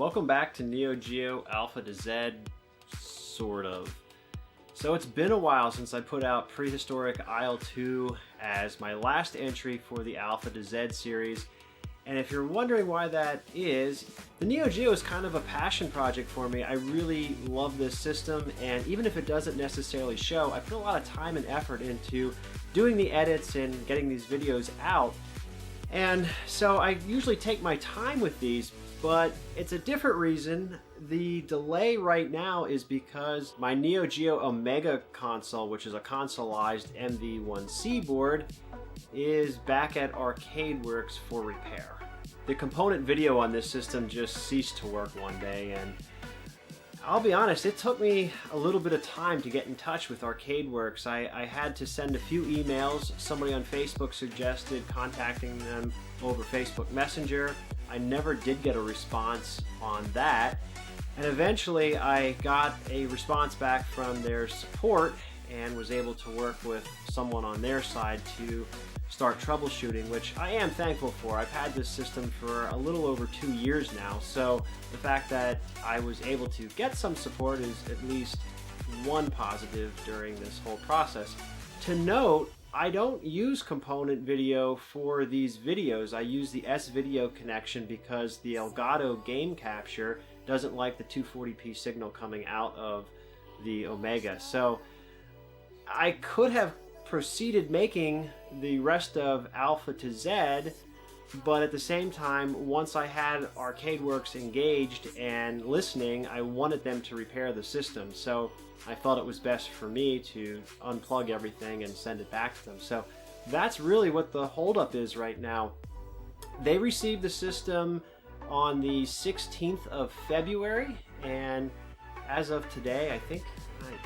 Welcome back to Neo Geo Alpha to Z, sort of. So it's been a while since I put out Prehistoric IL2 as my last entry for the Alpha to Z series. And if you're wondering why that is, the Neo Geo is kind of a passion project for me. I really love this system, and even if it doesn't necessarily show, I put a lot of time and effort into doing the edits and getting these videos out. And so I usually take my time with these, but it's a different reason. The delay right now is because my Neo Geo Omega console, which is a consoleized MV1C board, is back at Arcade Works for repair. The component video on this system just ceased to work one day, and I'll be honest, it took me a little bit of time to get in touch with Arcade Works. I had to send a few emails. Somebody on Facebook suggested contacting them over Facebook Messenger. I never did get a response on that, and eventually I got a response back from their support and was able to work with someone on their side to start troubleshooting, which I am thankful for. I've had this system for a little over 2 years now, so the fact that I was able to get some support is at least one positive during this whole process. To note, I don't use component video for these videos. I use the S-Video connection because the Elgato game capture doesn't like the 240p signal coming out of the Omega. So I could have proceeded making the rest of Alpha to Z, but at the same time, once I had Arcade Works engaged and listening, I wanted them to repair the system. So I felt it was best for me to unplug everything and send it back to them. So that's really what the holdup is right now. They received the system on the 16th of February, and as of today, I think,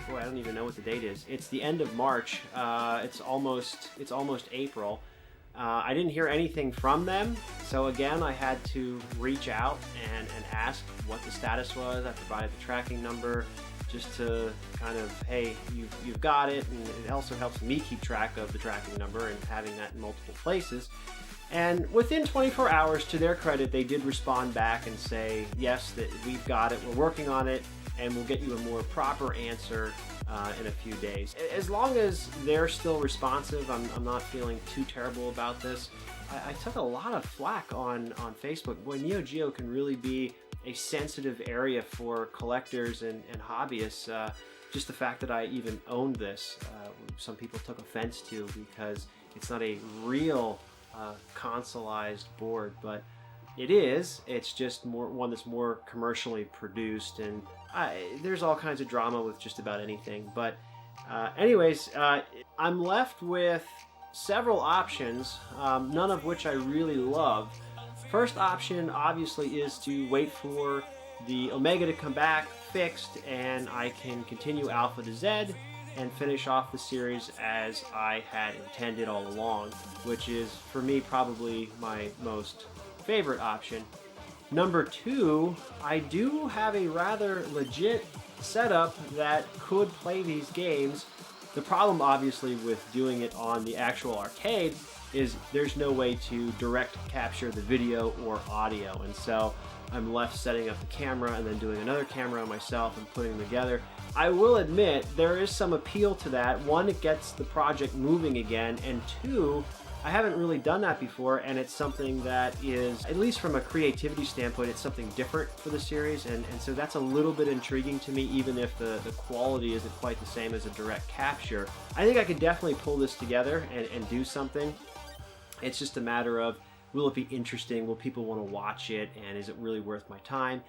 boy, I don't even know what the date is. It's the end of March. It's almost April. I didn't hear anything from them, so again, I had to reach out and ask what the status was. I provided the tracking number just to kind of, hey, you've got it, and it also helps me keep track of the tracking number and having that in multiple places. And within 24 hours, to their credit, they did respond back and say, yes, that we've got it, we're working on it, and we'll get you a more proper answer in a few days. As long as they're still responsive, I'm not feeling too terrible about this. I took a lot of flack on Facebook. Boy, Neo Geo can really be a sensitive area for collectors and hobbyists. Just the fact that I even owned this, some people took offense to because it's not a real consoleized board, but it is. It's just one that's more commercially produced, and there's all kinds of drama with just about anything. But anyways, I'm left with several options, none of which I really love. First option, obviously, is to wait for the Omega to come back fixed, and I can continue Alpha to Z and finish off the series as I had intended all along, which is, for me, probably my most favorite option. Number two, I do have a rather legit setup that could play these games. The problem, obviously, with doing it on the actual arcade is there's no way to direct capture the video or audio, and so I'm left setting up the camera and then doing another camera on myself and putting them together. I will admit there is some appeal to that. One, it gets the project moving again, and two, I haven't really done that before, and it's something that is, at least from a creativity standpoint, it's something different for the series, and so that's a little bit intriguing to me, even if the quality isn't quite the same as a direct capture. I think I could definitely pull this together and do something. It's just a matter of, will it be interesting? Will people want to watch it? And is it really worth my time?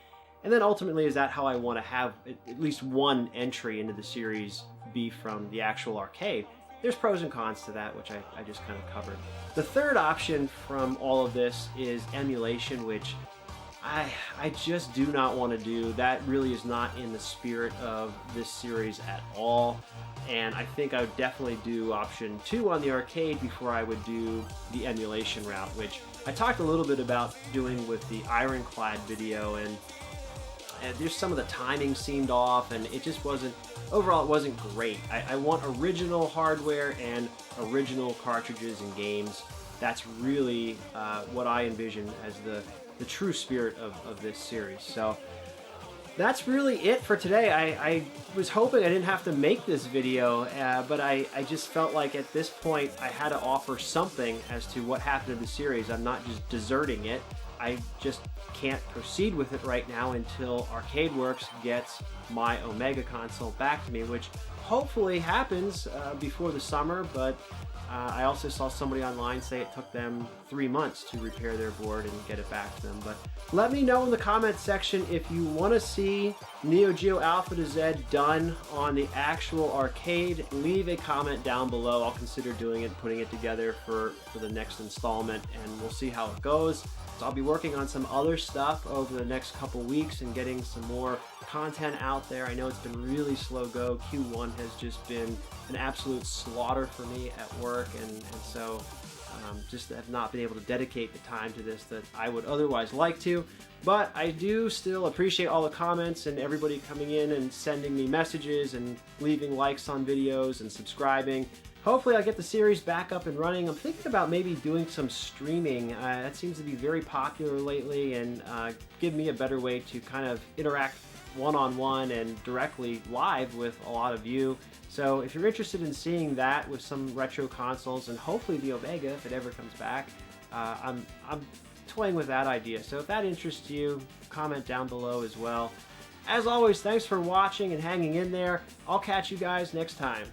And then ultimately, is that how I want to have at least one entry into the series be from the actual arcade? There's pros and cons to that, which I just kind of covered. The third option from all of this is emulation, which I just do not want to do. That really is not in the spirit of this series at all. And I think I would definitely do option 2 on the arcade before I would do the emulation route, which I talked a little bit about doing with the Ironclad video, and there's some of the timing seemed off, and it just wasn't, overall it wasn't great. I want original hardware and original cartridges and games. That's really what I envision as the the true spirit of this series. So that's really it for today. I was hoping I didn't have to make this video, but I just felt like at this point I had to offer something as to what happened in the series. I'm not just deserting it. I just can't proceed with it right now until ArcadeWorks gets my Omega console back to me, which hopefully happens before the summer, but I also saw somebody online say it took them 3 months to repair their board and get it back to them. But let me know in the comments section if you want to see Neo Geo Alpha to Z done on the actual arcade. Leave a comment down below. I'll consider doing it, putting it together for the next installment, and we'll see how it goes. So I'll be working on some other stuff over the next couple weeks and getting some more content out there. I know it's been really slow go. Q1 has just been an absolute slaughter for me at work, and so just have not been able to dedicate the time to this that I would otherwise like to. But I do still appreciate all the comments and everybody coming in and sending me messages and leaving likes on videos and subscribing. Hopefully I'll get the series back up and running. I'm thinking about maybe doing some streaming. That seems to be very popular lately, and give me a better way to kind of interact one-on-one and directly live with a lot of you. So if you're interested in seeing that with some retro consoles and hopefully the Omega if it ever comes back, I'm toying with that idea. So if that interests you, comment down below as well. As always, thanks for watching and hanging in there. I'll catch you guys next time.